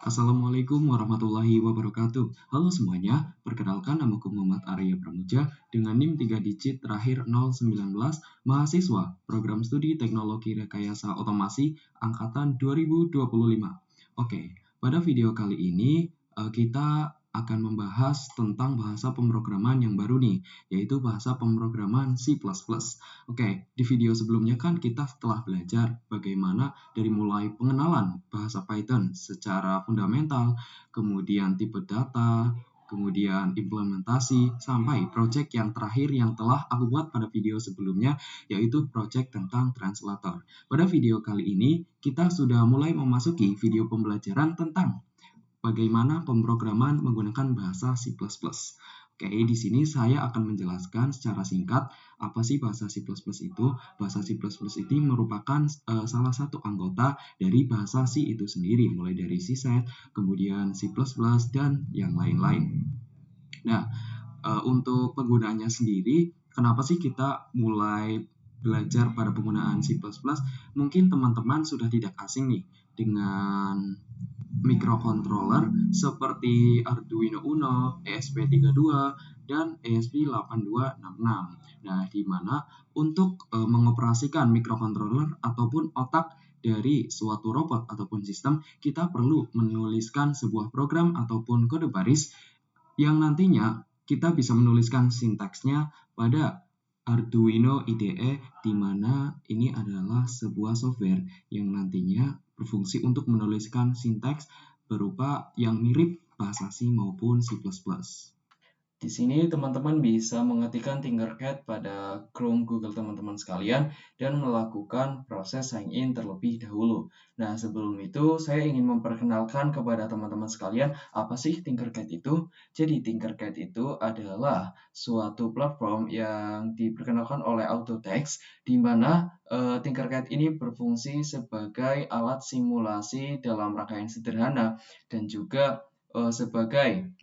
Assalamualaikum warahmatullahi wabarakatuh. Halo semuanya, perkenalkan namaku Muhammad Arya Pramuja dengan NIM 3 digit terakhir 019, mahasiswa Program Studi Teknologi Rekayasa Otomasi Angkatan 2025. Oke, pada video kali ini kita akan membahas tentang bahasa pemrograman yang baru nih, yaitu bahasa pemrograman C++. Oke, di video sebelumnya kan kita telah belajar bagaimana dari mulai pengenalan bahasa Python secara fundamental, kemudian tipe data, kemudian implementasi, sampai project yang terakhir yang telah aku buat pada video sebelumnya, yaitu project tentang translator. Pada video kali ini, kita sudah mulai memasuki video pembelajaran tentang bagaimana pemrograman menggunakan bahasa C++. Oke, di sini saya akan menjelaskan secara singkat apa sih bahasa C++ itu. Bahasa C++ itu merupakan salah satu anggota dari bahasa C itu sendiri, mulai dari C#, kemudian C++, dan yang lain-lain. Nah, untuk penggunaannya sendiri, kenapa sih kita mulai belajar pada penggunaan C++? Mungkin teman-teman sudah tidak asing nih dengan microcontroller seperti Arduino Uno, ESP32, dan ESP8266. Nah, di mana untuk mengoperasikan microcontroller ataupun otak dari suatu robot ataupun sistem, kita perlu menuliskan sebuah program ataupun kode baris yang nantinya kita bisa menuliskan sintaksnya pada Arduino IDE, di mana ini adalah sebuah software yang nantinya berfungsi untuk menuliskan sintaks berupa yang mirip bahasa C maupun C++. Di sini teman-teman bisa mengetikkan Tinkercad pada Chrome Google teman-teman sekalian dan melakukan proses sign in terlebih dahulu. Nah, sebelum itu saya ingin memperkenalkan kepada teman-teman sekalian apa sih Tinkercad itu. Jadi Tinkercad itu adalah suatu platform yang diperkenalkan oleh Autotext di mana Tinkercad ini berfungsi sebagai alat simulasi dalam rangkaian sederhana dan juga sebagai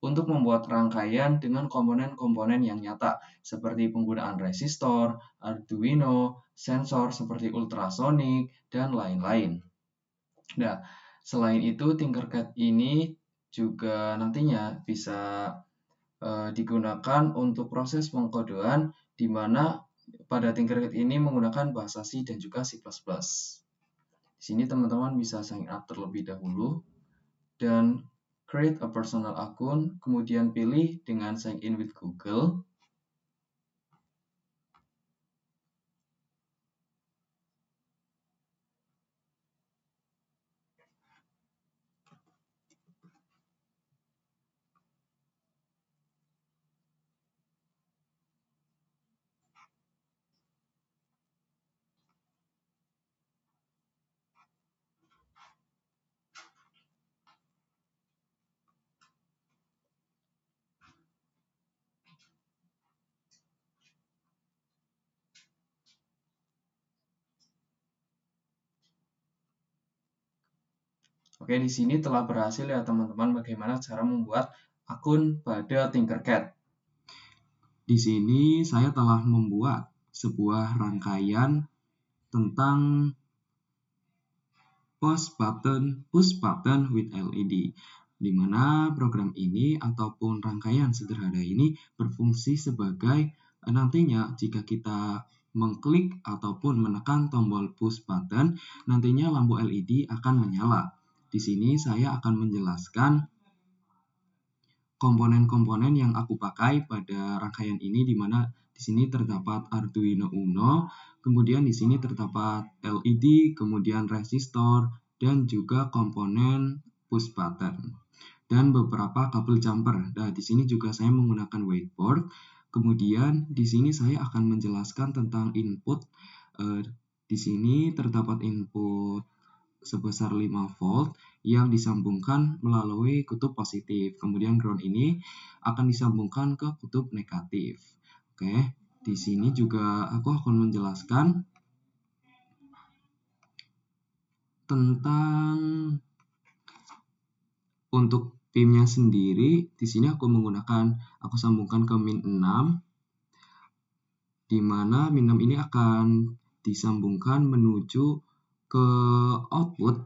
untuk membuat rangkaian dengan komponen-komponen yang nyata, seperti penggunaan resistor, Arduino, sensor seperti ultrasonik, dan lain-lain. Nah, selain itu, Tinkercad ini juga nantinya bisa digunakan untuk proses pengkodean, di mana pada Tinkercad ini menggunakan bahasa C dan juga C++. Di sini teman-teman bisa sign up terlebih dahulu dan create a personal akun, kemudian pilih dengan sign in with Google. Oke, di sini telah berhasil ya teman-teman bagaimana cara membuat akun pada Tinkercad. Di sini saya telah membuat sebuah rangkaian tentang push button with LED, di mana program ini ataupun rangkaian sederhana ini berfungsi sebagai nantinya jika kita mengklik ataupun menekan tombol push button, nantinya lampu LED akan menyala. Di sini saya akan menjelaskan komponen-komponen yang aku pakai pada rangkaian ini, di mana di sini terdapat Arduino Uno, kemudian di sini terdapat LED, kemudian resistor, dan juga komponen push button dan beberapa kabel jumper. Nah, di sini juga saya menggunakan whiteboard. Kemudian di sini saya akan menjelaskan tentang input. Di sini terdapat input sebesar 5 volt yang disambungkan melalui kutub positif. Kemudian ground ini akan disambungkan ke kutub negatif. Oke, di sini juga aku akan menjelaskan tentang untuk pinnya sendiri. Di sini aku sambungkan ke min 6, di mana min 6 ini akan disambungkan menuju ke output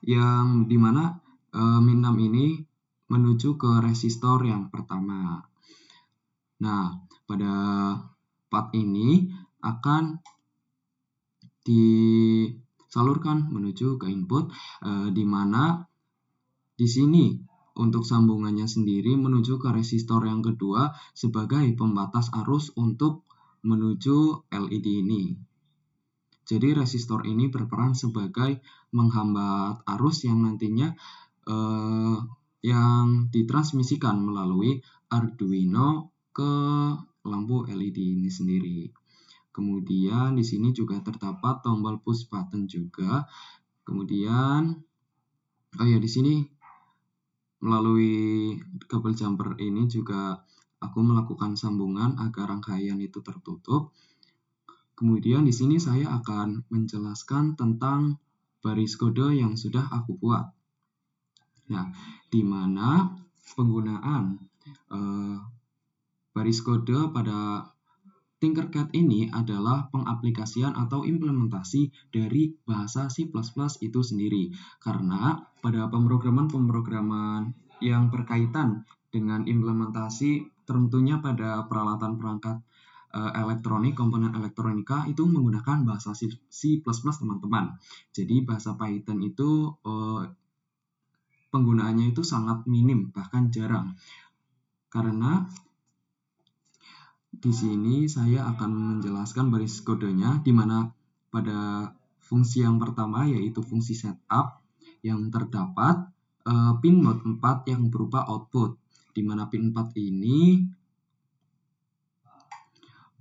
yang dimana min 6 ini menuju ke resistor yang pertama. Nah, pada part ini akan disalurkan menuju ke input, di mana di sini untuk sambungannya sendiri menuju ke resistor yang kedua sebagai pembatas arus untuk menuju LED ini. Jadi resistor ini berperan sebagai menghambat arus yang nantinya yang ditransmisikan melalui Arduino ke lampu LED ini sendiri. Kemudian di sini juga terdapat tombol push button juga. Kemudian di sini melalui kabel jumper ini juga aku melakukan sambungan agar rangkaian itu tertutup. Kemudian di sini saya akan menjelaskan tentang baris kode yang sudah aku buat. Nah, di mana penggunaan baris kode pada Tinkercad ini adalah pengaplikasian atau implementasi dari bahasa C++ itu sendiri. Karena pada pemrograman-pemrograman yang berkaitan dengan implementasi tentunya pada peralatan perangkat elektronik, komponen elektronika itu menggunakan bahasa C++ teman-teman. Jadi bahasa Python itu penggunaannya itu sangat minim, bahkan jarang. Karena di sini saya akan menjelaskan baris kodenya, di mana pada fungsi yang pertama yaitu fungsi setup yang terdapat pin mode 4 yang berupa output, di mana pin 4 ini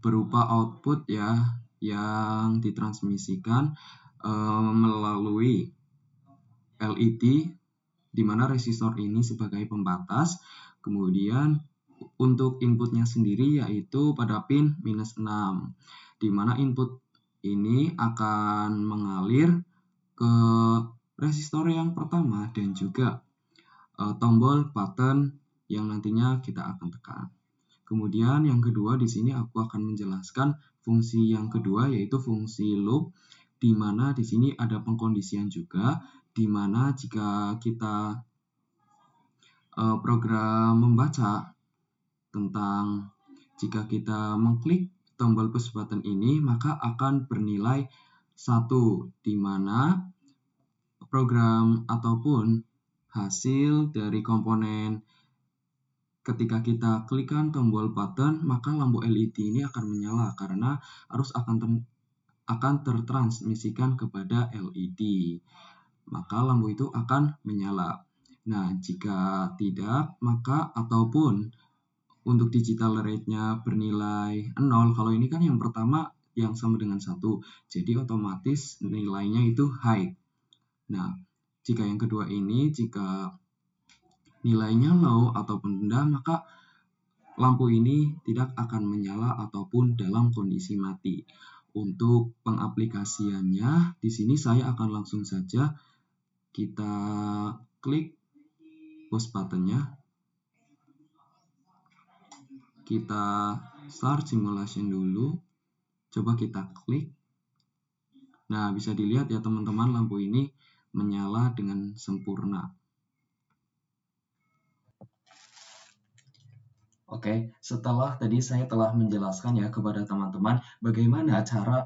berupa output ya yang ditransmisikan melalui LED, di mana resistor ini sebagai pembatas. Kemudian untuk inputnya sendiri yaitu pada pin -6, di mana input ini akan mengalir ke resistor yang pertama dan juga tombol button yang nantinya kita akan tekan. Kemudian yang kedua di sini aku akan menjelaskan fungsi yang kedua yaitu fungsi loop, di mana di sini ada pengkondisian juga, di mana jika kita program membaca tentang jika kita mengklik tombol push button ini maka akan bernilai 1, di mana program ataupun hasil dari komponen ketika kita klikkan tombol button maka lampu LED ini akan menyala karena arus akan tertransmisikan kepada LED, maka lampu itu akan menyala. Nah, jika tidak maka ataupun untuk digital rate-nya bernilai 0, kalau ini kan yang pertama yang sama dengan 1, jadi otomatis nilainya itu high. Nah, jika yang kedua ini, jika nilainya low ataupun rendah, maka lampu ini tidak akan menyala ataupun dalam kondisi mati. Untuk pengaplikasiannya, di sini saya akan langsung saja kita klik push button-nya. Kita start simulation dulu, coba kita klik. Nah, bisa dilihat ya teman-teman, lampu ini menyala dengan sempurna. Oke, setelah tadi saya telah menjelaskan ya kepada teman-teman bagaimana cara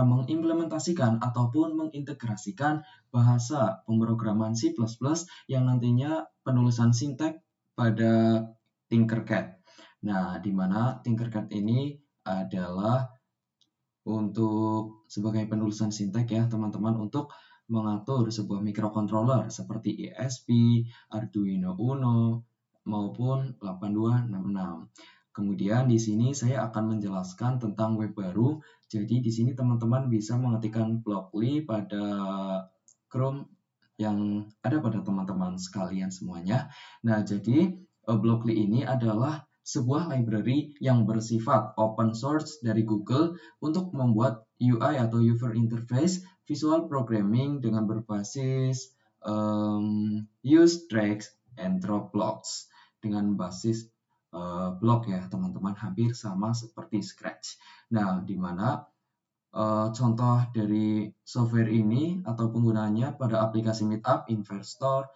mengimplementasikan ataupun mengintegrasikan bahasa pemrograman C++ yang nantinya penulisan sinteks pada Tinkercad. Nah, di mana Tinkercad ini adalah untuk sebagai penulisan sinteks ya teman-teman untuk mengatur sebuah microcontroller seperti ESP, Arduino Uno, maupun 8266. Kemudian di sini saya akan menjelaskan tentang web baru. Jadi di sini teman-teman bisa mengetikkan Blockly pada Chrome yang ada pada teman-teman sekalian semuanya. Nah, jadi Blockly ini adalah sebuah library yang bersifat open source dari Google untuk membuat UI atau user interface visual programming dengan berbasis use, drag, and drop blocks dengan basis blok ya teman-teman, hampir sama seperti Scratch. Nah, di mana contoh dari software ini atau penggunaannya pada aplikasi Meetup, Investor,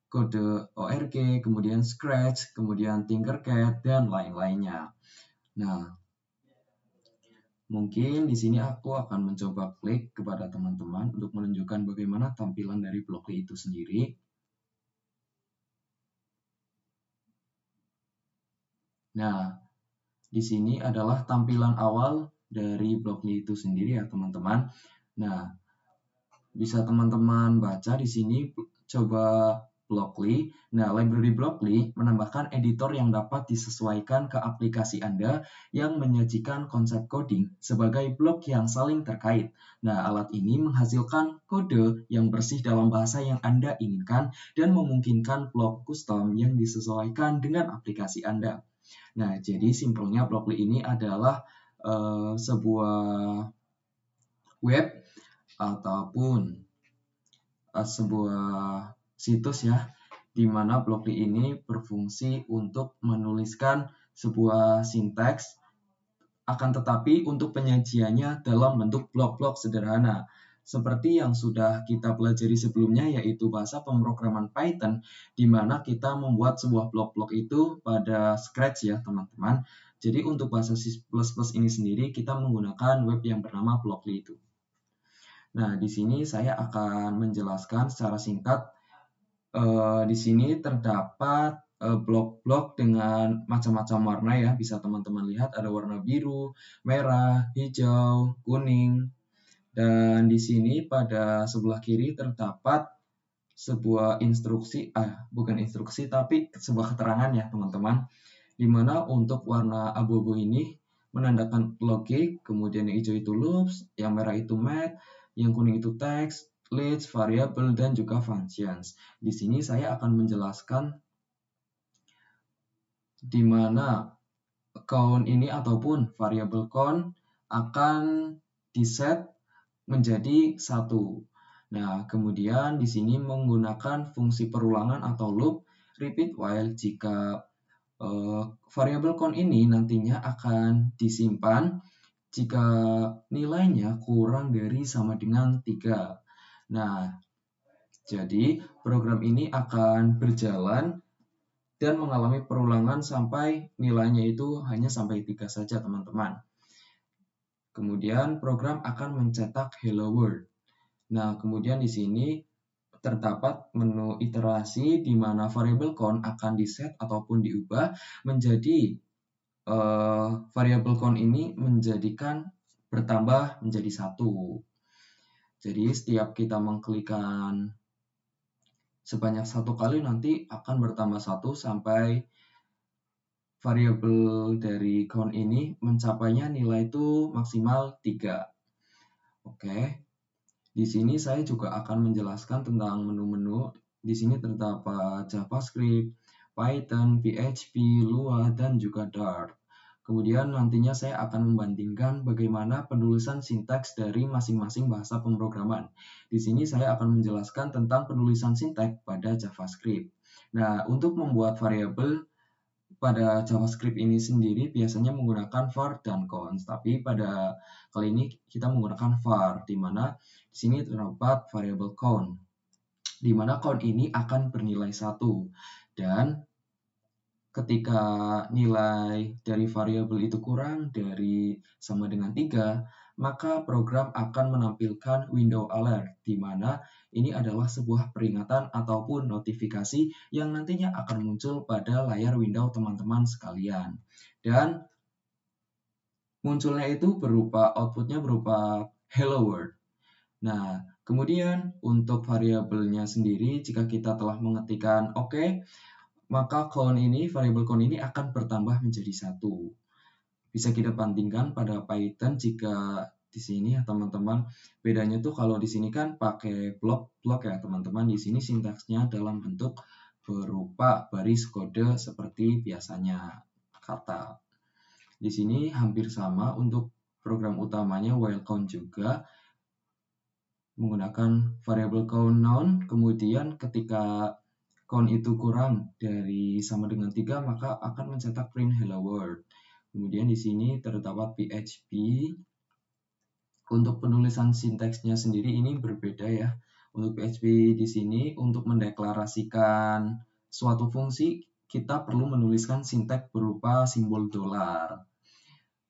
Code.org, kemudian Scratch, kemudian Tinkercad, dan lain-lainnya. Nah, mungkin di sini aku akan mencoba klik kepada teman-teman untuk menunjukkan bagaimana tampilan dari Blockly itu sendiri. Nah, di sini adalah tampilan awal dari Blockly itu sendiri ya teman-teman. Nah, bisa teman-teman baca di sini, coba Blockly. Nah, library Blockly menambahkan editor yang dapat disesuaikan ke aplikasi Anda yang menyajikan konsep coding sebagai blok yang saling terkait. Nah, alat ini menghasilkan kode yang bersih dalam bahasa yang Anda inginkan dan memungkinkan blok custom yang disesuaikan dengan aplikasi Anda. Nah, jadi simpelnya Blockly ini adalah sebuah web ataupun sebuah situs ya, di mana Blockly ini berfungsi untuk menuliskan sebuah sinteks, akan tetapi untuk penyajiannya dalam bentuk blok-blok sederhana. Seperti yang sudah kita pelajari sebelumnya, yaitu bahasa pemrograman Python, di mana kita membuat sebuah blok-blok itu pada Scratch ya teman-teman. Jadi untuk bahasa C++ ini sendiri, kita menggunakan web yang bernama Blockly itu. Nah, di sini saya akan menjelaskan secara singkat. Di sini terdapat blok-blok dengan macam-macam warna ya. Bisa teman-teman lihat ada warna biru, merah, hijau, kuning. Dan di sini pada sebelah kiri terdapat sebuah instruksi, bukan instruksi tapi sebuah keterangan ya teman-teman. Di mana untuk warna abu-abu ini menandakan logik, kemudian yang hijau itu loops, yang merah itu math, yang kuning itu text, list, variable, dan juga functions. Di sini saya akan menjelaskan di mana count ini ataupun variable count akan diset menjadi 1. Nah, kemudian di sini menggunakan fungsi perulangan atau loop repeat while jika variable count ini nantinya akan disimpan jika nilainya kurang dari sama dengan 3. Nah, jadi program ini akan berjalan dan mengalami perulangan sampai nilainya itu hanya sampai 3 saja, teman-teman. Kemudian program akan mencetak hello world. Nah, kemudian di sini terdapat menu iterasi di mana variable count akan diset ataupun diubah menjadi variable count ini menjadikan bertambah menjadi 1. Jadi setiap kita mengklikkan sebanyak 1 kali nanti akan bertambah 1 sampai variabel dari count ini mencapainya nilai itu maksimal 3. Oke. Di sini saya juga akan menjelaskan tentang menu-menu. Di sini terdapat JavaScript, Python, PHP, Lua, dan juga Dart. Kemudian nantinya saya akan membandingkan bagaimana penulisan sintaks dari masing-masing bahasa pemrograman. Di sini saya akan menjelaskan tentang penulisan sintaks pada JavaScript. Nah, untuk membuat variabel pada JavaScript ini sendiri biasanya menggunakan var dan const, tapi pada kali ini kita menggunakan var, di mana di sini terdapat variable count, di mana count ini akan bernilai 1, dan ketika nilai dari variabel itu kurang dari sama dengan 3, maka program akan menampilkan window alert, di mana ini adalah sebuah peringatan ataupun notifikasi yang nantinya akan muncul pada layar window teman-teman sekalian. Dan munculnya itu outputnya berupa hello world. Nah, kemudian untuk variabelnya sendiri, jika kita telah mengetikkan oke, maka variable count ini akan bertambah menjadi 1. Bisa kita bandingkan pada Python jika di sini ya teman-teman, bedanya tuh kalau di sini kan pakai blok ya teman-teman, di sini sintaksnya dalam bentuk berupa baris kode seperti biasanya kata. Di sini hampir sama untuk program utamanya while count juga menggunakan variable count noun, kemudian ketika count itu kurang dari sama dengan 3, maka akan mencetak print hello world. Kemudian di sini terdapat PHP. Untuk penulisan sinteksnya sendiri ini berbeda ya. Untuk PHP di sini untuk mendeklarasikan suatu fungsi kita perlu menuliskan sinteks berupa simbol dolar.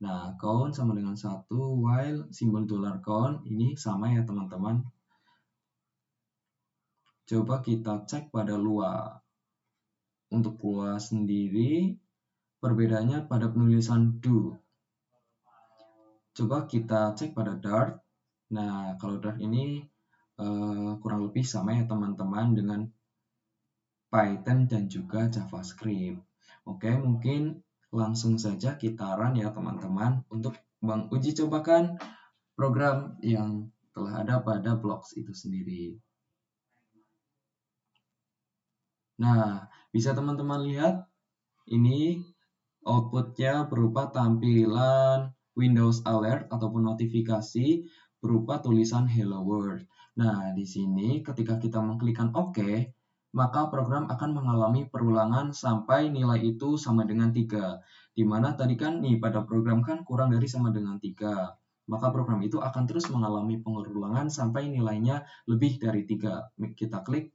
Nah, count sama dengan 1, while simbol dolar count ini sama ya teman-teman. Coba kita cek pada Lua. Untuk Lua sendiri, perbedaannya pada penulisan do. Coba kita cek pada Dart. Nah, kalau Dart ini kurang lebih sama ya teman-teman dengan Python dan juga JavaScript. Oke, mungkin langsung saja kita run ya teman-teman untuk menguji cobakan program yang telah ada pada Blocks itu sendiri. Nah, bisa teman-teman lihat ini outputnya berupa tampilan Windows Alert ataupun notifikasi berupa tulisan Hello World. Nah, di sini ketika kita mengklikkan OK, maka program akan mengalami perulangan sampai nilai itu sama dengan 3. Dimana tadi kan nih pada program kan kurang dari sama dengan 3. Maka program itu akan terus mengalami pengulangan sampai nilainya lebih dari 3. Kita klik.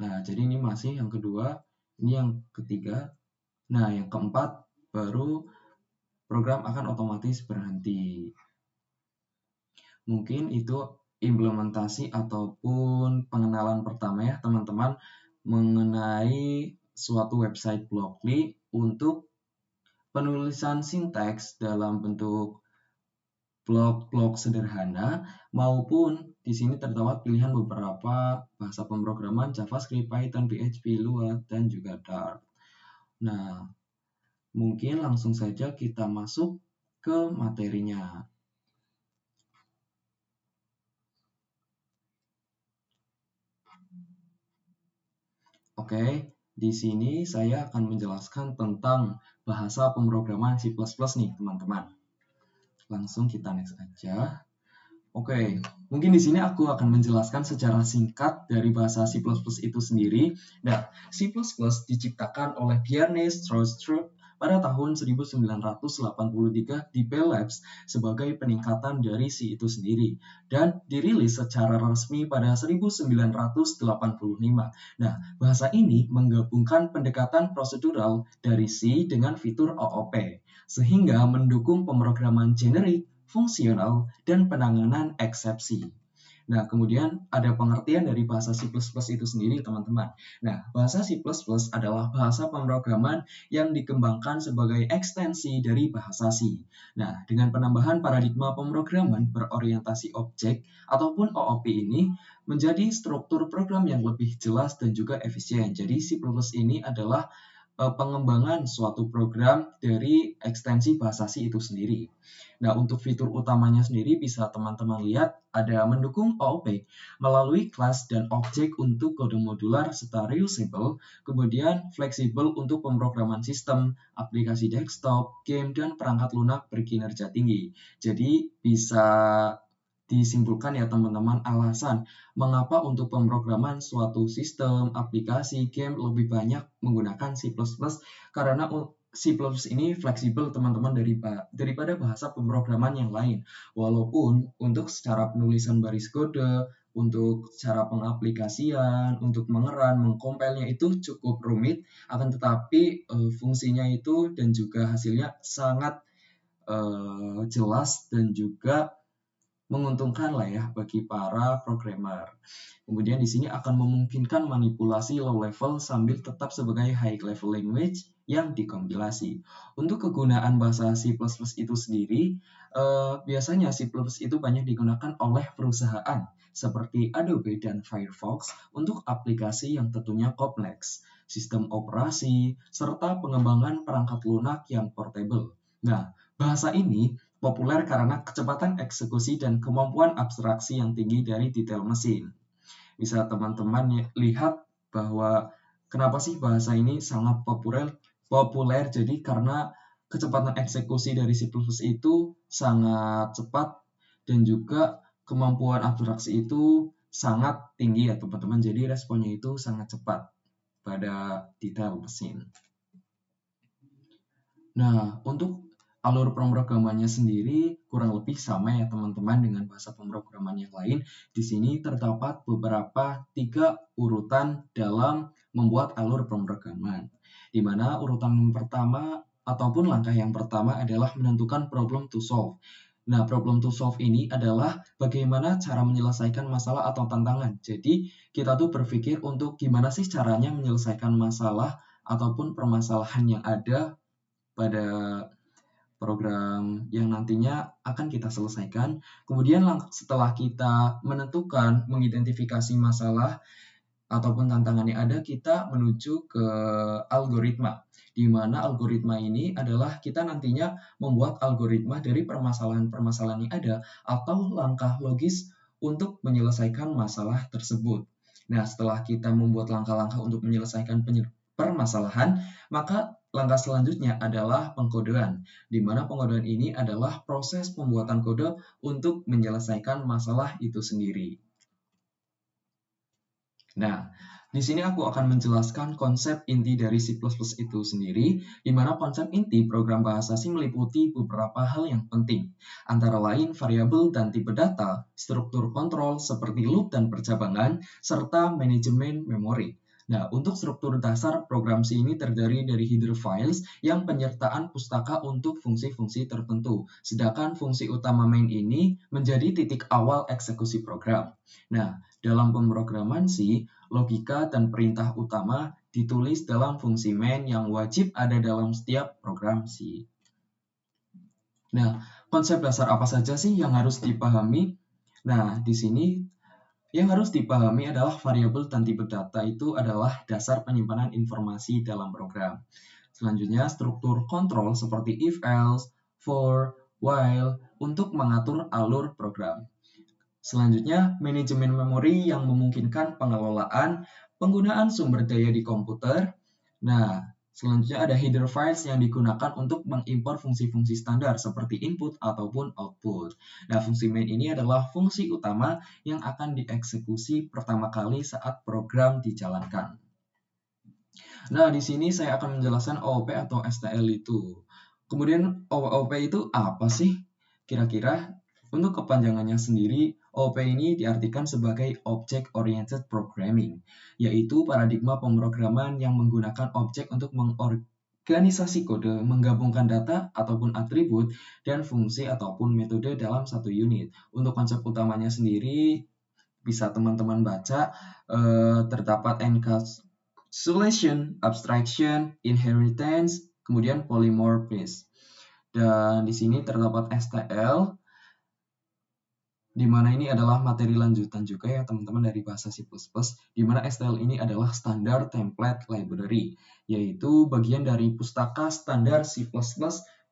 Nah, jadi ini masih yang kedua, ini yang ketiga. Nah, yang keempat baru program akan otomatis berhenti. Mungkin itu implementasi ataupun pengenalan pertama ya teman-teman mengenai suatu website Blockly untuk penulisan sinteks dalam bentuk blok-blok sederhana maupun di sini terdapat pilihan beberapa bahasa pemrograman JavaScript, Python, PHP, Lua, dan juga Dart. Nah, mungkin langsung saja kita masuk ke materinya. Oke, di sini saya akan menjelaskan tentang bahasa pemrograman C++ nih, teman-teman. Langsung kita next aja. Oke, mungkin di sini aku akan menjelaskan secara singkat dari bahasa C++ itu sendiri. Nah, C++ diciptakan oleh Bjarne Stroustrup pada tahun 1983 di Bell Labs sebagai peningkatan dari C itu sendiri dan dirilis secara resmi pada 1985. Nah, bahasa ini menggabungkan pendekatan prosedural dari C dengan fitur OOP sehingga mendukung pemrograman generik, fungsional, dan penanganan eksepsi. Nah, kemudian ada pengertian dari bahasa C++ itu sendiri, teman-teman. Nah, bahasa C++ adalah bahasa pemrograman yang dikembangkan sebagai ekstensi dari bahasa C. Nah, dengan penambahan paradigma pemrograman berorientasi objek ataupun OOP ini menjadi struktur program yang lebih jelas dan juga efisien. Jadi, C++ ini adalah pengembangan suatu program dari ekstensi bahasa C itu sendiri. Nah, untuk fitur utamanya sendiri bisa teman-teman lihat ada mendukung OOP melalui kelas dan objek untuk kode modular serta reusable, kemudian fleksibel untuk pemrograman sistem, aplikasi desktop, game, dan perangkat lunak berkinerja tinggi. Jadi bisa disimpulkan ya teman-teman alasan mengapa untuk pemrograman suatu sistem, aplikasi, game lebih banyak menggunakan C++ karena C++ ini fleksibel teman-teman daripada bahasa pemrograman yang lain. Walaupun untuk secara penulisan baris kode, untuk cara pengaplikasian, untuk mengeran, mengkompilnya itu cukup rumit, akan tetapi fungsinya itu dan juga hasilnya sangat jelas dan juga menguntungkan lah ya bagi para programmer. Kemudian di sini akan memungkinkan manipulasi low level sambil tetap sebagai high level language yang dikompilasi. Untuk kegunaan bahasa C++ itu sendiri, biasanya C++ itu banyak digunakan oleh perusahaan seperti Adobe dan Firefox untuk aplikasi yang tentunya kompleks, sistem operasi, serta pengembangan perangkat lunak yang portable. Nah, bahasa ini populer karena kecepatan eksekusi dan kemampuan abstraksi yang tinggi dari detail mesin. Bisa teman-teman lihat bahwa kenapa sih bahasa ini sangat populer jadi karena kecepatan eksekusi dari C++ itu sangat cepat dan juga kemampuan abstraksi itu sangat tinggi ya teman-teman. Jadi responnya itu sangat cepat pada detail mesin. Nah, untuk alur pemrogramannya sendiri kurang lebih sama ya teman-teman dengan bahasa pemrograman yang lain. Di sini terdapat beberapa 3 urutan dalam membuat alur pemrograman. Di mana urutan yang pertama ataupun langkah yang pertama adalah menentukan problem to solve. Nah, problem to solve ini adalah bagaimana cara menyelesaikan masalah atau tantangan. Jadi, kita tuh berpikir untuk gimana sih caranya menyelesaikan masalah ataupun permasalahan yang ada pada program yang nantinya akan kita selesaikan. Kemudian setelah kita menentukan, mengidentifikasi masalah ataupun tantangan yang ada, kita menuju ke algoritma. Di mana algoritma ini adalah kita nantinya membuat algoritma dari permasalahan-permasalahan yang ada atau langkah logis untuk menyelesaikan masalah tersebut. Nah, setelah kita membuat langkah-langkah untuk menyelesaikan permasalahan, maka langkah selanjutnya adalah pengkodean, di mana pengkodean ini adalah proses pembuatan kode untuk menyelesaikan masalah itu sendiri. Nah, di sini aku akan menjelaskan konsep inti dari C++ itu sendiri, di mana konsep inti program bahasa C meliputi beberapa hal yang penting, antara lain variabel dan tipe data, struktur kontrol seperti loop dan percabangan, serta manajemen memori. Nah, untuk struktur dasar program C ini terdiri dari header files yang penyertaan pustaka untuk fungsi-fungsi tertentu, sedangkan fungsi utama main ini menjadi titik awal eksekusi program. Nah, dalam pemrograman C, logika dan perintah utama ditulis dalam fungsi main yang wajib ada dalam setiap program C. Nah, konsep dasar apa saja sih yang harus dipahami? Nah, di sini yang harus dipahami adalah variabel dan tipe data itu adalah dasar penyimpanan informasi dalam program. Selanjutnya, struktur kontrol seperti if, else, for, while untuk mengatur alur program. Selanjutnya, manajemen memori yang memungkinkan pengelolaan penggunaan sumber daya di komputer. Nah, selanjutnya ada header files yang digunakan untuk mengimpor fungsi-fungsi standar seperti input ataupun output. Nah, fungsi main ini adalah fungsi utama yang akan dieksekusi pertama kali saat program dijalankan. Nah, di sini saya akan menjelaskan OOP atau STL itu. Kemudian OOP itu apa sih? Kira-kira untuk kepanjangannya sendiri, OOP ini diartikan sebagai Object Oriented Programming, yaitu paradigma pemrograman yang menggunakan objek untuk mengorganisasi kode, menggabungkan data ataupun atribut, dan fungsi ataupun metode dalam satu unit. Untuk konsep utamanya sendiri, bisa teman-teman baca, terdapat encapsulation, abstraction, inheritance, kemudian polymorphism. Dan di sini terdapat STL, di mana ini adalah materi lanjutan juga ya teman-teman dari bahasa C++, di mana STL ini adalah Standard Template Library, yaitu bagian dari pustaka standar C++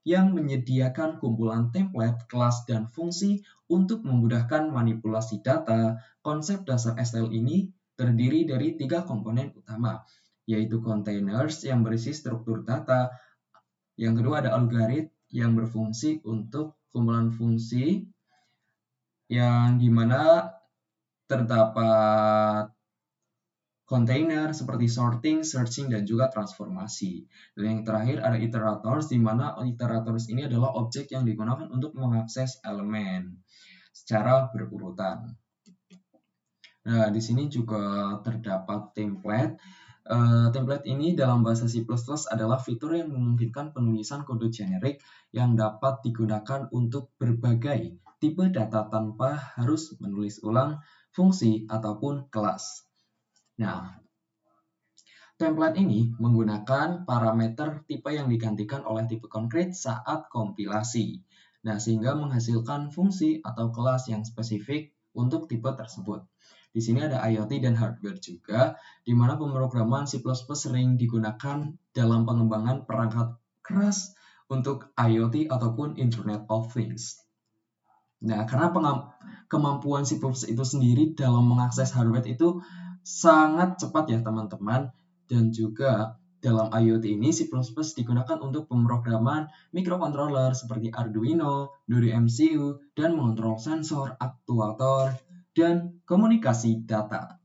yang menyediakan kumpulan template, kelas, dan fungsi untuk memudahkan manipulasi data. Konsep dasar STL ini terdiri dari 3 komponen utama, yaitu containers yang berisi struktur data, yang kedua ada algoritma yang berfungsi untuk kumpulan fungsi, yang dimana terdapat container seperti sorting, searching, dan juga transformasi. Dan yang terakhir ada iterators, di mana iterators ini adalah objek yang digunakan untuk mengakses elemen secara berurutan. Nah, di sini juga terdapat template. Template ini dalam bahasa C++ adalah fitur yang memungkinkan penulisan kode generik yang dapat digunakan untuk berbagai tipe data tanpa harus menulis ulang fungsi ataupun kelas. Nah, template ini menggunakan parameter tipe yang digantikan oleh tipe konkret saat kompilasi. Nah, sehingga menghasilkan fungsi atau kelas yang spesifik untuk tipe tersebut. Di sini ada IoT dan hardware juga, di mana pemrograman C++ sering digunakan dalam pengembangan perangkat keras untuk IoT ataupun Internet of Things. Nah, karena kemampuan C++ itu sendiri dalam mengakses hardware itu sangat cepat ya teman-teman, dan juga dalam IoT ini C++ digunakan untuk pemrograman mikrokontroler seperti Arduino, Node MCU, dan mengontrol sensor, aktuator, dan komunikasi data.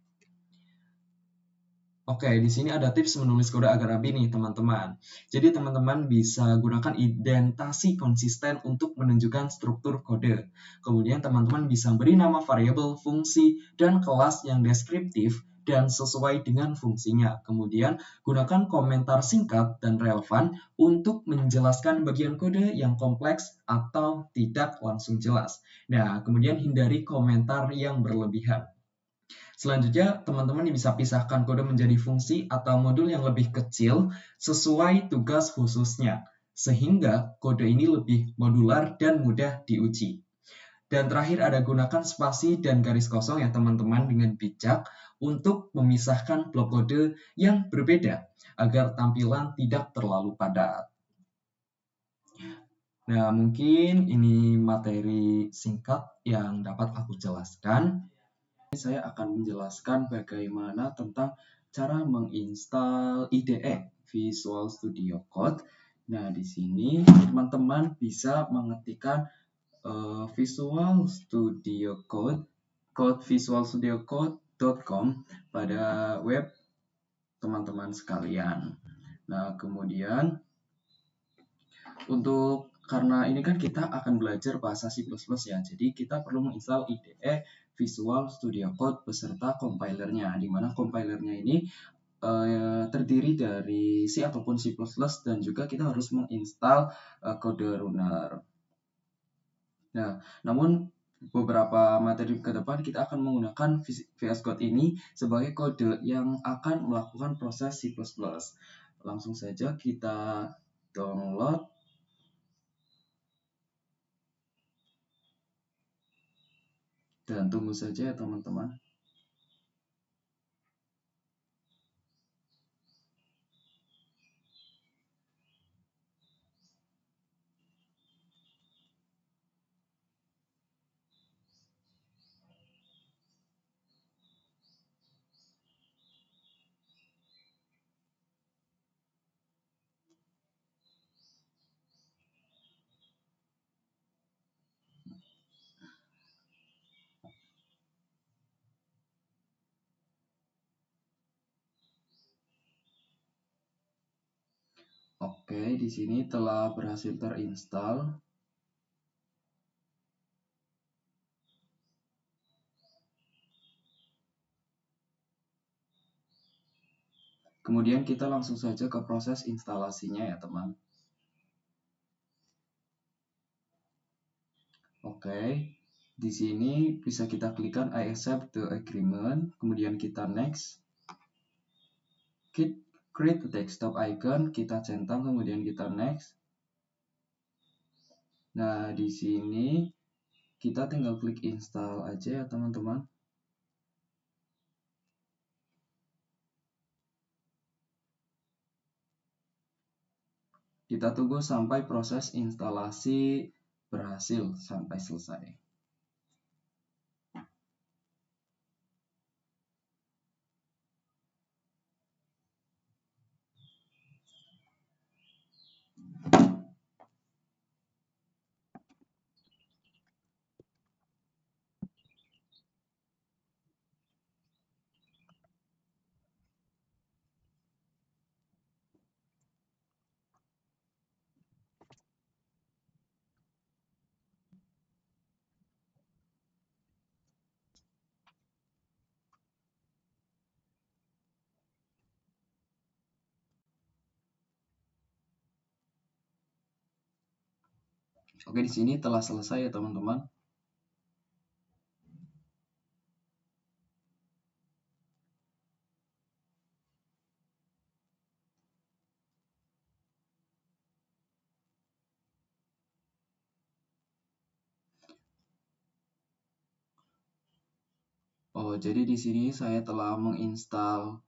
Oke, di sini ada tips menulis kode agar rapi nih, teman-teman. Jadi, teman-teman bisa gunakan indentasi konsisten untuk menunjukkan struktur kode. Kemudian, teman-teman bisa beri nama variabel, fungsi, dan kelas yang deskriptif dan sesuai dengan fungsinya. Kemudian, gunakan komentar singkat dan relevan untuk menjelaskan bagian kode yang kompleks atau tidak langsung jelas. Nah, kemudian hindari komentar yang berlebihan. Selanjutnya, teman-teman bisa pisahkan kode menjadi fungsi atau modul yang lebih kecil sesuai tugas khususnya, sehingga kode ini lebih modular dan mudah diuji. Dan terakhir ada gunakan spasi dan garis kosong ya teman-teman dengan bijak untuk memisahkan blok kode yang berbeda agar tampilan tidak terlalu padat. Nah, mungkin ini materi singkat yang dapat aku jelaskan. Saya akan menjelaskan bagaimana tentang cara menginstal IDE Visual Studio Code. Nah, di sini teman-teman bisa mengetikkan Visual Studio Code, visualstudiocode.com pada web teman-teman sekalian. Nah, kemudian karena ini kan kita akan belajar bahasa C++ ya, jadi kita perlu menginstal IDE Visual Studio Code beserta compilernya, di mana compilernya ini terdiri dari C ataupun C++ dan juga kita harus menginstal kode runner. Nah, namun beberapa materi ke depan kita akan menggunakan VS Code ini sebagai kode yang akan melakukan proses C++. Langsung saja kita download. Dan tunggu saja ya teman-teman. Oke, di sini telah berhasil terinstall. Kemudian kita langsung saja ke proses instalasinya ya teman. Oke, di sini bisa kita klikkan I accept the agreement, kemudian kita next. Create the desktop icon, kita centang, kemudian kita next. Nah, di sini kita tinggal klik install aja ya teman-teman. Kita tunggu sampai proses instalasi berhasil sampai selesai. Oke, di sini telah selesai ya teman-teman. Oh, jadi di sini saya telah menginstal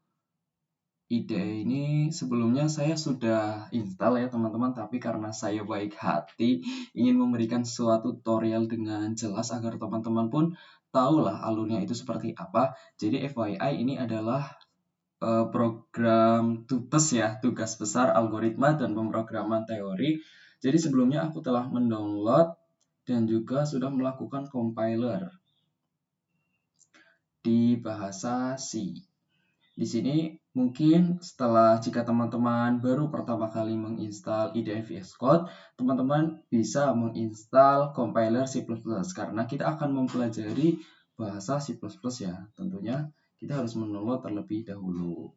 IDE ini. Sebelumnya saya sudah install ya teman-teman, tapi karena saya baik hati ingin memberikan suatu tutorial dengan jelas agar teman-teman pun tahulah alurnya itu seperti apa. Jadi FYI ini adalah program TUBES ya, tugas besar algoritma dan pemrograman teori. Jadi sebelumnya aku telah mendownload dan juga sudah melakukan compiler di bahasa C. Di sini mungkin jika teman-teman baru pertama kali menginstal IDE VS Code, teman-teman bisa menginstal compiler C++ karena kita akan mempelajari bahasa C++ ya. Tentunya kita harus mendownload terlebih dahulu.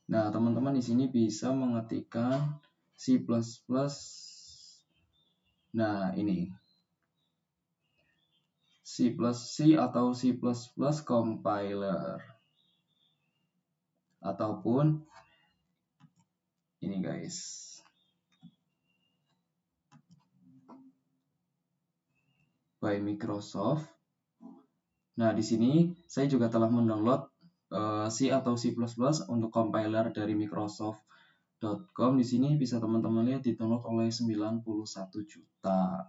Nah, teman-teman di sini bisa mengetikkan C++. Nah, ini C atau C++ compiler ataupun ini guys, by Microsoft. Nah, di sini saya juga telah mendownload C atau C++ untuk compiler dari Microsoft.com. Di sini bisa teman-teman lihat di-download oleh 91 juta.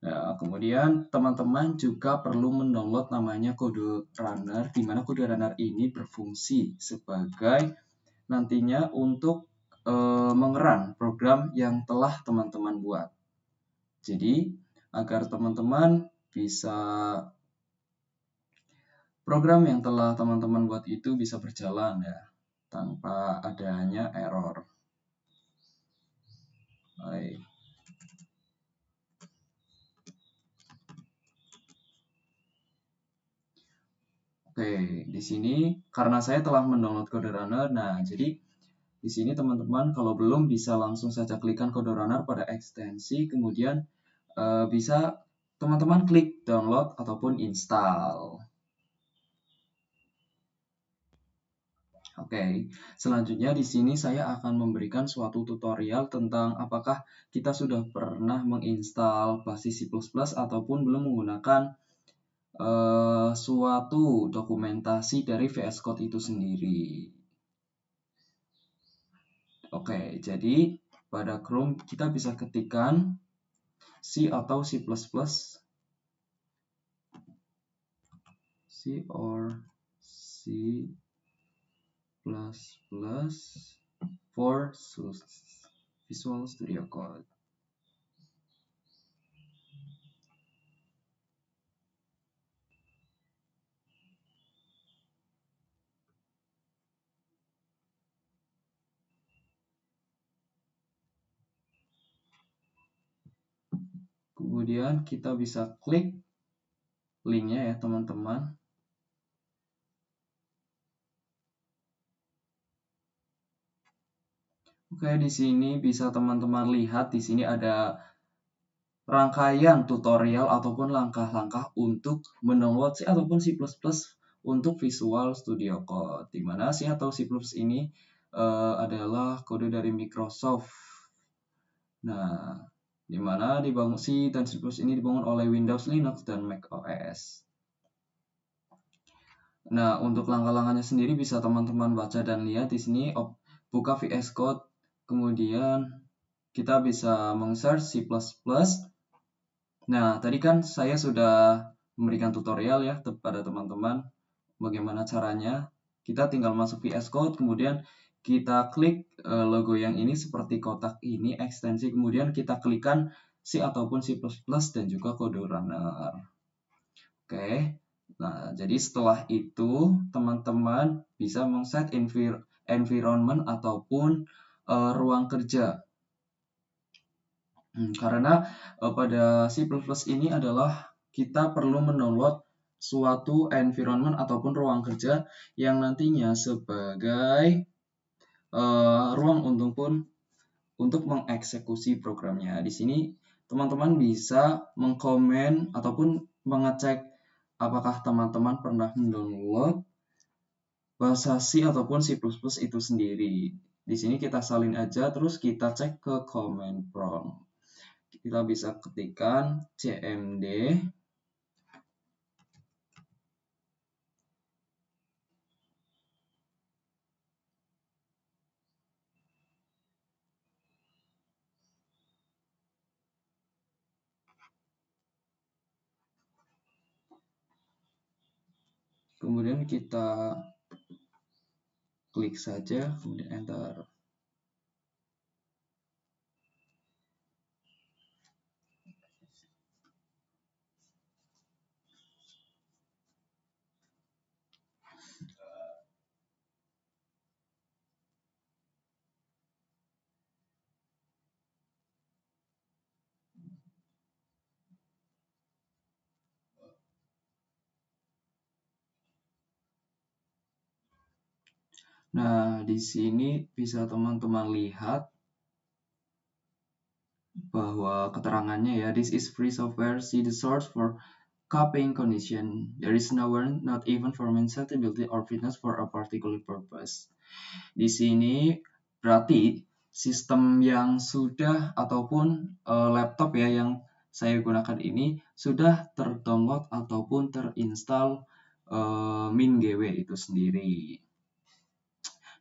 Nah, kemudian teman-teman juga perlu mendownload namanya Code Runner, di mana Code Runner ini berfungsi sebagai nantinya untuk mengerun program yang telah teman-teman buat. Jadi, agar teman-teman bisa program yang telah teman-teman buat itu bisa berjalan ya, tanpa adanya error. Baik. Oke, di sini karena saya telah mendownload Code Runner, nah jadi di sini teman-teman kalau belum bisa langsung saja klikkan Code Runner pada ekstensi, kemudian bisa teman-teman klik download ataupun install. Oke, selanjutnya di sini saya akan memberikan suatu tutorial tentang apakah kita sudah pernah menginstal basis C++ ataupun belum menggunakan suatu dokumentasi dari VS Code itu sendiri. Oke, jadi pada Chrome kita bisa ketikkan C atau C++, C or C++ for Visual Studio Code. Kemudian kita bisa klik linknya ya teman-teman. Oke, di sini bisa teman-teman lihat di sini ada rangkaian tutorial ataupun langkah-langkah untuk mendownload C ataupun C++ untuk Visual Studio Code. Di mana C atau C++ ini adalah kode dari Microsoft. Nah, di mana dibangun C dan C++ ini dibangun oleh Windows, Linux, dan Mac OS. Nah, untuk langkah-langkahnya sendiri bisa teman-teman baca dan lihat di sini. Buka VS Code, kemudian kita bisa meng-search C++. Nah, tadi kan saya sudah memberikan tutorial ya kepada teman-teman bagaimana caranya. Kita tinggal masuk VS Code, kemudian kita klik logo yang ini seperti kotak ini, ekstensi, kemudian kita klikkan C ataupun C++ dan juga Code Runner. Oke. Nah, jadi setelah itu teman-teman bisa meng-set environment ataupun ruang kerja. Karena pada C++ ini adalah kita perlu mendownload suatu environment ataupun ruang kerja yang nantinya sebagai ruang untuk mengeksekusi programnya. Di sini teman-teman bisa mengkomen ataupun mengecek apakah teman-teman pernah mendownload bahasa C ataupun C++ itu sendiri. Di sini kita salin aja, terus kita cek ke command prompt. Kita bisa ketikkan cmd kemudian kita klik saja, kemudian enter. Nah, di sini bisa teman-teman lihat bahwa keterangannya ya, this is free software, see the source for copying condition. There is no warrant, not even for suitability or fitness for a particular purpose. Di sini berarti sistem yang sudah ataupun laptop ya yang saya gunakan ini sudah terdownload ataupun terinstall MinGW itu sendiri.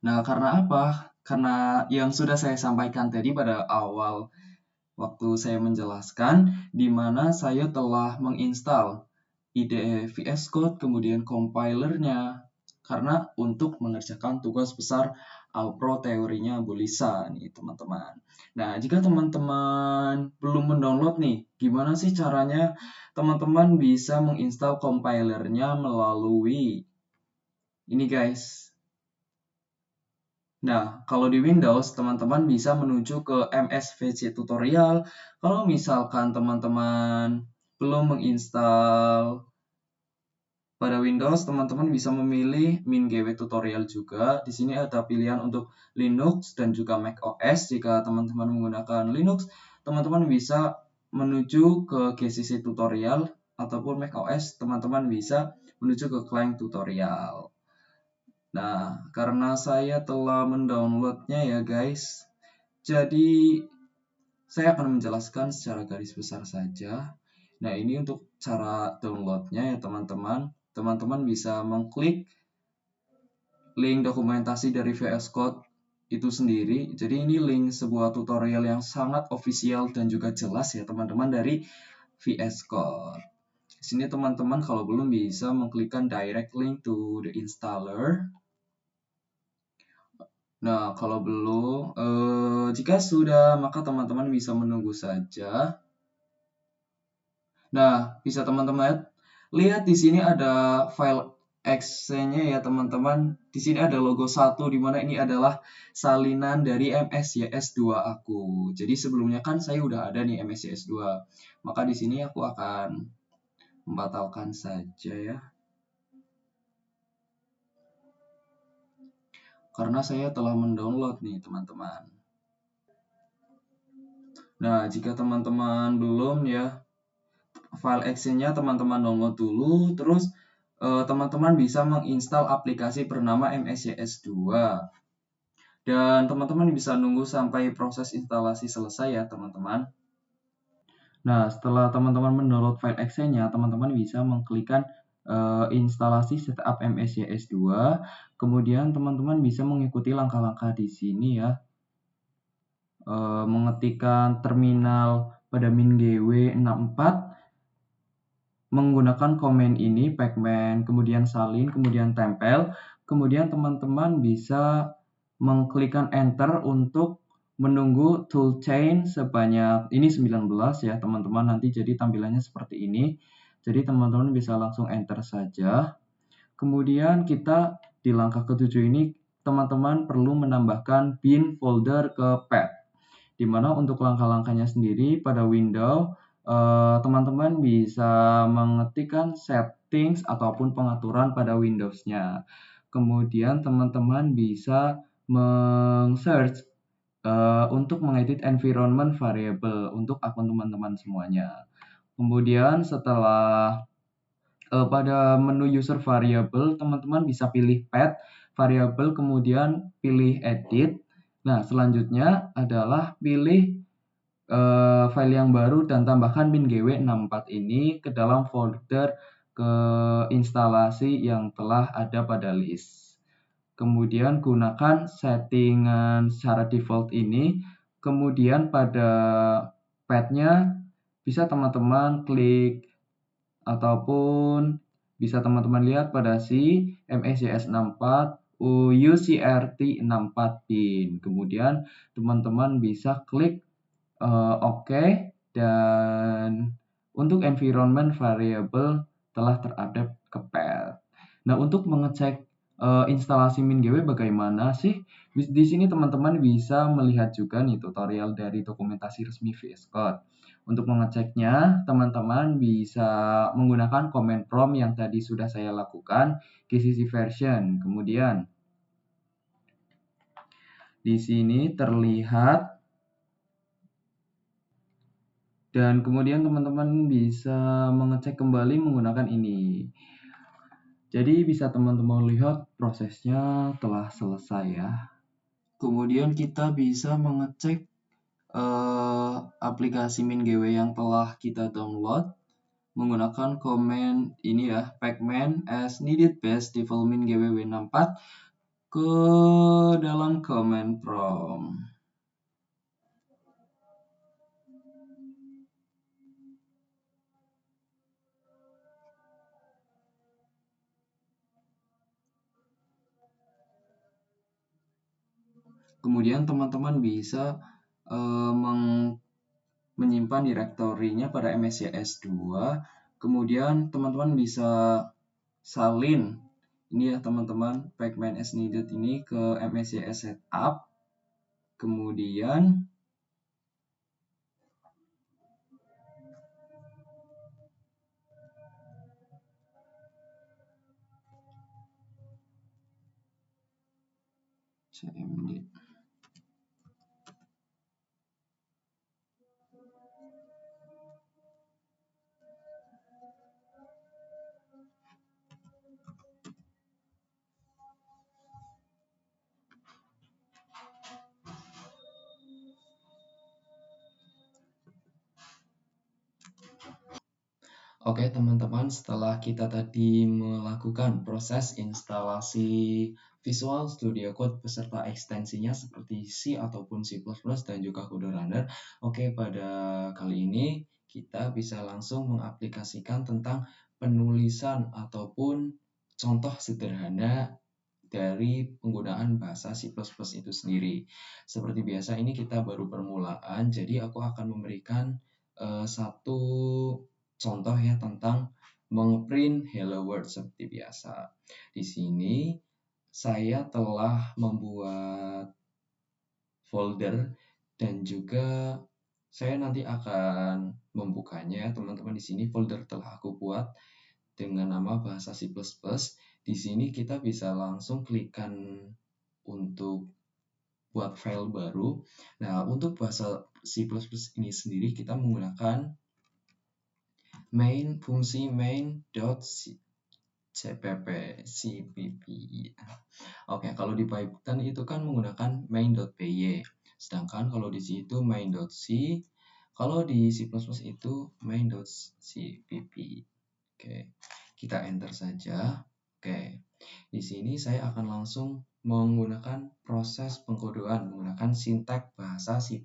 Nah, karena apa? Karena yang sudah saya sampaikan tadi pada awal waktu saya menjelaskan, di mana saya telah menginstal IDE VS Code, kemudian compilernya, karena untuk mengerjakan tugas besar Alpro teorinya Bu Lisa nih teman-teman. Nah, jika teman-teman belum mendownload nih, gimana sih caranya teman-teman bisa menginstal compilernya melalui ini guys. Nah, kalau di Windows, teman-teman bisa menuju ke MSVC tutorial. Kalau misalkan teman-teman belum menginstal pada Windows, teman-teman bisa memilih MinGW tutorial juga. Di sini ada pilihan untuk Linux dan juga Mac OS. Jika teman-teman menggunakan Linux, teman-teman bisa menuju ke GCC tutorial ataupun Mac OS, teman-teman bisa menuju ke Clang tutorial. Nah, karena saya telah mendownloadnya ya guys, jadi saya akan menjelaskan secara garis besar saja. Nah, ini untuk cara downloadnya ya teman-teman. Teman-teman bisa mengklik link dokumentasi dari VS Code itu sendiri. Jadi ini link sebuah tutorial yang sangat official dan juga jelas ya teman-teman dari VS Code. Di sini teman-teman kalau belum bisa mengklikkan direct link to the installer. Nah, kalau belum, jika sudah, maka teman-teman bisa menunggu saja. Nah, bisa teman-teman lihat di sini ada file exe-nya ya teman-teman. Di sini ada logo 1 di mana ini adalah salinan dari MSYS2 aku. Jadi sebelumnya kan saya udah ada nih MSYS2. Maka di sini aku akan membatalkan saja ya. Karena saya telah mendownload nih teman-teman. Nah, jika teman-teman belum ya, file exe-nya teman-teman download dulu, terus teman-teman bisa menginstal aplikasi bernama MSYS2. Dan teman-teman bisa nunggu sampai proses instalasi selesai ya teman-teman. Nah, setelah teman-teman mendownload file exe-nya, teman-teman bisa mengklikkan instalasi setup MSYS2. Kemudian teman-teman bisa mengikuti langkah-langkah di sini ya. Mengetikkan terminal pada MinGW 64 menggunakan komen ini, pacman, kemudian salin, kemudian tempel. Kemudian teman-teman bisa mengklikkan enter untuk menunggu toolchain sebanyak ini 19 ya teman-teman, nanti jadi tampilannya seperti ini. Jadi teman-teman bisa langsung enter saja. Kemudian kita di langkah ketujuh ini teman-teman perlu menambahkan bin folder ke pad. Dimana untuk langkah-langkahnya sendiri pada Windows teman-teman bisa mengetikkan settings ataupun pengaturan pada Windows-nya. Kemudian teman-teman bisa meng-search untuk mengedit environment variable untuk akun teman-teman semuanya. Kemudian setelah pada menu user variable, teman-teman bisa pilih path variable, kemudian pilih edit. Nah, selanjutnya adalah pilih file yang baru dan tambahkan MinGW64 ini ke dalam folder ke instalasi yang telah ada pada list. Kemudian gunakan settingan secara default ini. Kemudian pada path-nya bisa teman-teman klik ataupun bisa teman-teman lihat pada si MSYS64 UCRT64 pin. Kemudian teman-teman bisa klik Oke, dan untuk environment variable telah terupdate ke path. Nah, untuk mengecek instalasi MinGW bagaimana sih? Di sini teman-teman bisa melihat juga nih tutorial dari dokumentasi resmi VS Code. Untuk mengeceknya, teman-teman bisa menggunakan command prompt yang tadi sudah saya lakukan, GCC version. Kemudian Di sini terlihat dan kemudian teman-teman bisa mengecek kembali menggunakan ini. Jadi bisa teman-teman lihat prosesnya telah selesai ya. Kemudian kita bisa mengecek aplikasi MinGW yang telah kita download menggunakan command ini ya, pacman as needed base default MinGW w64 ke dalam command prompt. Kemudian teman-teman bisa menyimpan direktorinya pada MSCS2. Kemudian teman-teman bisa salin ini ya teman-teman, pacman as needed ini ke MSCS setup. Kemudian cmd. Oke teman-teman, setelah kita tadi melakukan proses instalasi Visual Studio Code beserta ekstensinya seperti C ataupun C++ dan juga Code Runner. Oke, pada kali ini kita bisa langsung mengaplikasikan tentang penulisan ataupun contoh sederhana dari penggunaan bahasa C++ itu sendiri. Seperti biasa ini kita baru permulaan, jadi aku akan memberikan satu contoh ya tentang mengeprint hello world seperti biasa. Di sini saya telah membuat folder dan juga saya nanti akan membukanya. Teman-teman, di sini folder telah aku buat dengan nama bahasa C++. Di sini kita bisa langsung klikkan untuk buat file baru. Nah, untuk bahasa C++ ini sendiri kita menggunakan fungsi main.cpp. Oke, kalau di Python itu kan menggunakan main.py. Sedangkan kalau di situ main.c, kalau di C++ itu main.cpp. Oke, kita enter saja. Oke, di sini saya akan langsung menggunakan proses pengkodean menggunakan sintak bahasa C++.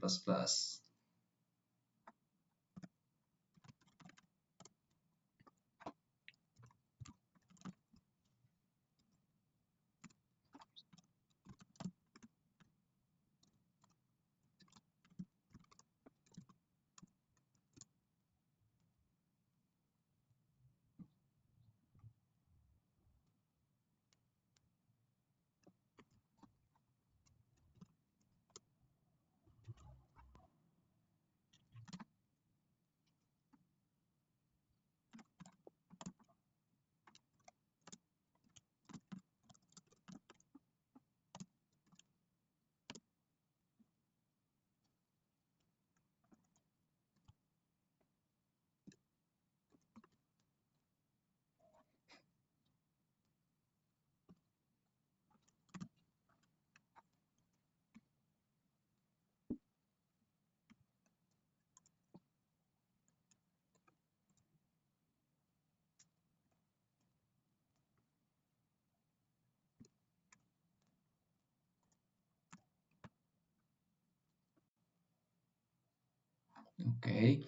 Oke,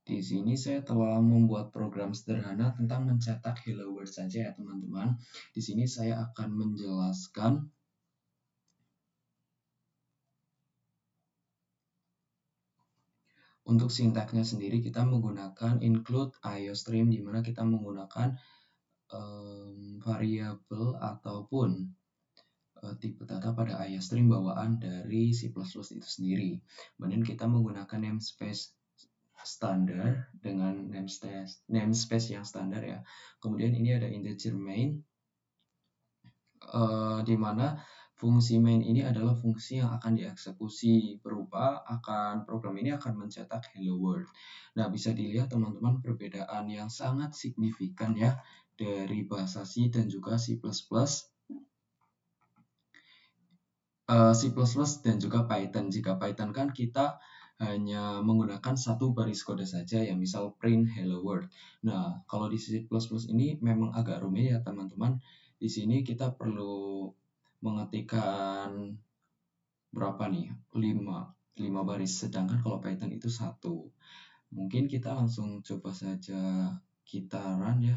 di sini saya telah membuat program sederhana tentang mencetak hello world saja ya teman-teman. Di sini saya akan menjelaskan untuk sintaknya sendiri kita menggunakan include iostream di mana kita menggunakan variabel ataupun tipe data pada iostream bawaan dari C++ itu sendiri. Kemudian kita menggunakan namespace standar dengan namespace yang standar ya. Kemudian ini ada integer main di mana fungsi main ini adalah fungsi yang akan dieksekusi berupa program ini akan mencetak hello world. Nah, bisa dilihat teman-teman perbedaan yang sangat signifikan ya dari bahasa C dan juga C++, dan juga Python. Jika Python kan kita hanya menggunakan satu baris kode saja ya, misal print hello world. Nah, kalau di C++ ini memang agak rumit ya teman-teman. Di sini kita perlu mengetikkan berapa nih? 5 baris, sedangkan kalau Python itu satu. Mungkin kita langsung coba saja kita run ya.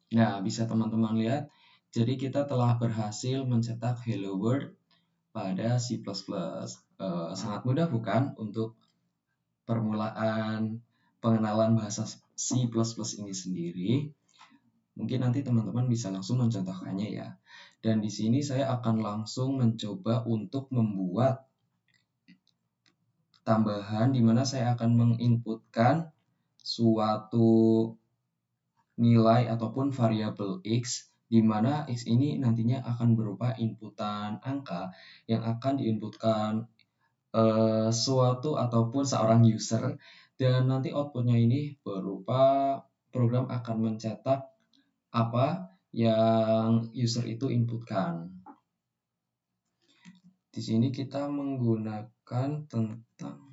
Nah, bisa teman-teman lihat, jadi kita telah berhasil mencetak hello world pada C++. Sangat mudah bukan untuk permulaan pengenalan bahasa C++ ini sendiri. Mungkin nanti teman-teman bisa langsung mencontohkannya ya. Dan di sini saya akan langsung mencoba untuk membuat tambahan di mana saya akan menginputkan suatu nilai ataupun variabel x, di mana x ini nantinya akan berupa inputan angka yang akan diinputkan suatu ataupun seorang user, dan nanti outputnya ini berupa program akan mencetak apa yang user itu inputkan. Di sini kita menggunakan tentang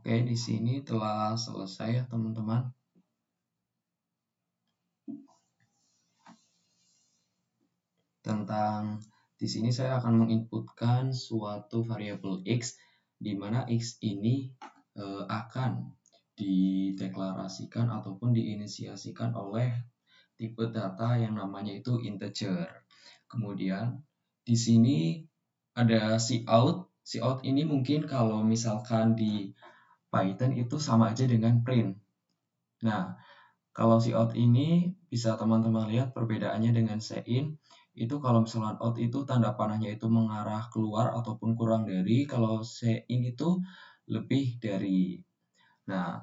Oke, di sini telah selesai ya teman-teman. Di sini saya akan menginputkan suatu variabel x, di mana x ini akan dideklarasikan ataupun diinisiasikan oleh tipe data yang namanya itu integer. Kemudian di sini ada cout. Cout ini mungkin kalau misalkan di Python itu sama aja dengan print. Nah, Kalau si out ini bisa teman-teman lihat perbedaannya dengan sein. Itu kalau misalkan out itu tanda panahnya itu mengarah keluar ataupun kurang dari, kalau sein itu lebih dari. Nah,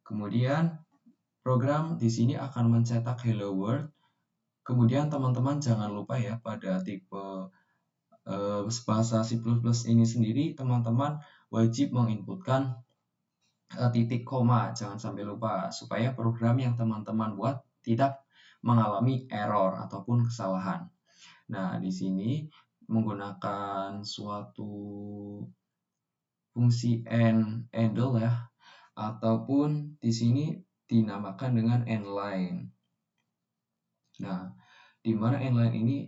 kemudian program di sini akan mencetak hello world. Kemudian teman-teman jangan lupa ya, pada tipe bahasa C++ ini sendiri teman-teman wajib menginputkan titik koma, jangan sampai lupa, supaya program yang teman-teman buat tidak mengalami error ataupun kesalahan. Nah, di sini menggunakan suatu fungsi handle ya, ataupun di sini dinamakan dengan endline. Nah, di mana endline ini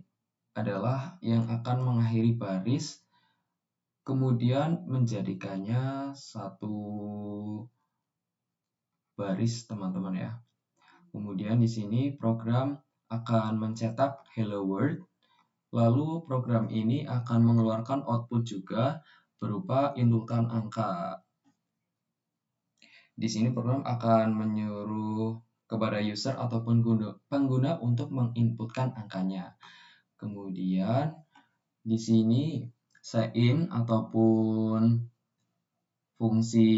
adalah yang akan mengakhiri baris, kemudian menjadikannya satu baris, teman-teman ya. Kemudian di sini program akan mencetak hello world, lalu program ini akan mengeluarkan output juga berupa inputan angka. Di sini program akan menyuruh kepada user ataupun pengguna untuk menginputkan angkanya. Kemudian di sini sein ataupun fungsi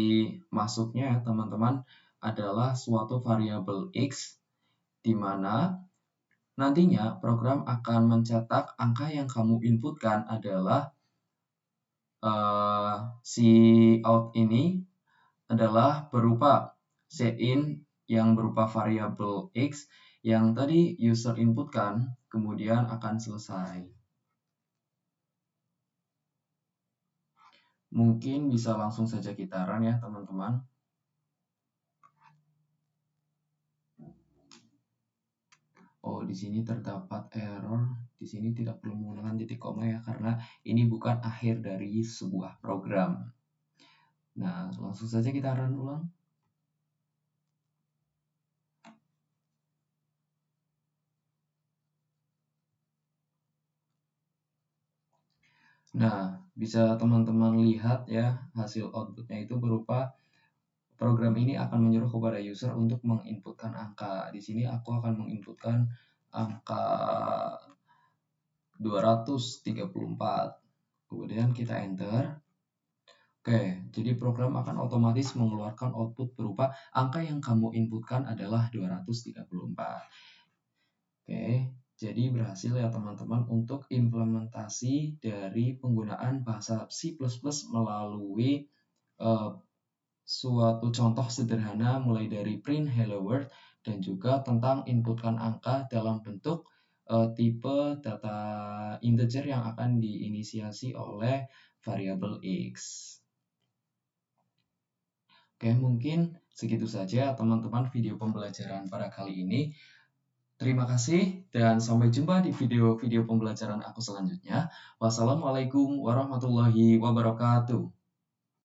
masuknya teman-teman adalah suatu variabel x, di mana nantinya program akan mencetak angka yang kamu inputkan adalah si out ini adalah berupa sein yang berupa variabel x yang tadi user inputkan, kemudian akan selesai. Mungkin bisa langsung saja kita run ya teman-teman. Oh, di sini terdapat error. Di sini tidak perlu menggunakan titik koma ya, karena ini bukan akhir dari sebuah program. Nah, langsung saja kita run ulang. Nah, bisa teman-teman lihat ya, hasil outputnya itu berupa program ini akan menyuruh kepada user untuk menginputkan angka. Di sini aku akan menginputkan angka 234. Kemudian kita enter. Oke, jadi program akan otomatis mengeluarkan output berupa angka yang kamu inputkan adalah 234. Oke, jadi berhasil ya teman-teman untuk implementasi dari penggunaan bahasa C++ melalui suatu contoh sederhana mulai dari print hello world dan juga tentang inputkan angka dalam bentuk tipe data integer yang akan diinisiasi oleh variabel x. Oke, mungkin segitu saja teman-teman video pembelajaran pada kali ini. Terima kasih dan sampai jumpa di video-video pembelajaran aku selanjutnya. Wassalamualaikum warahmatullahi wabarakatuh.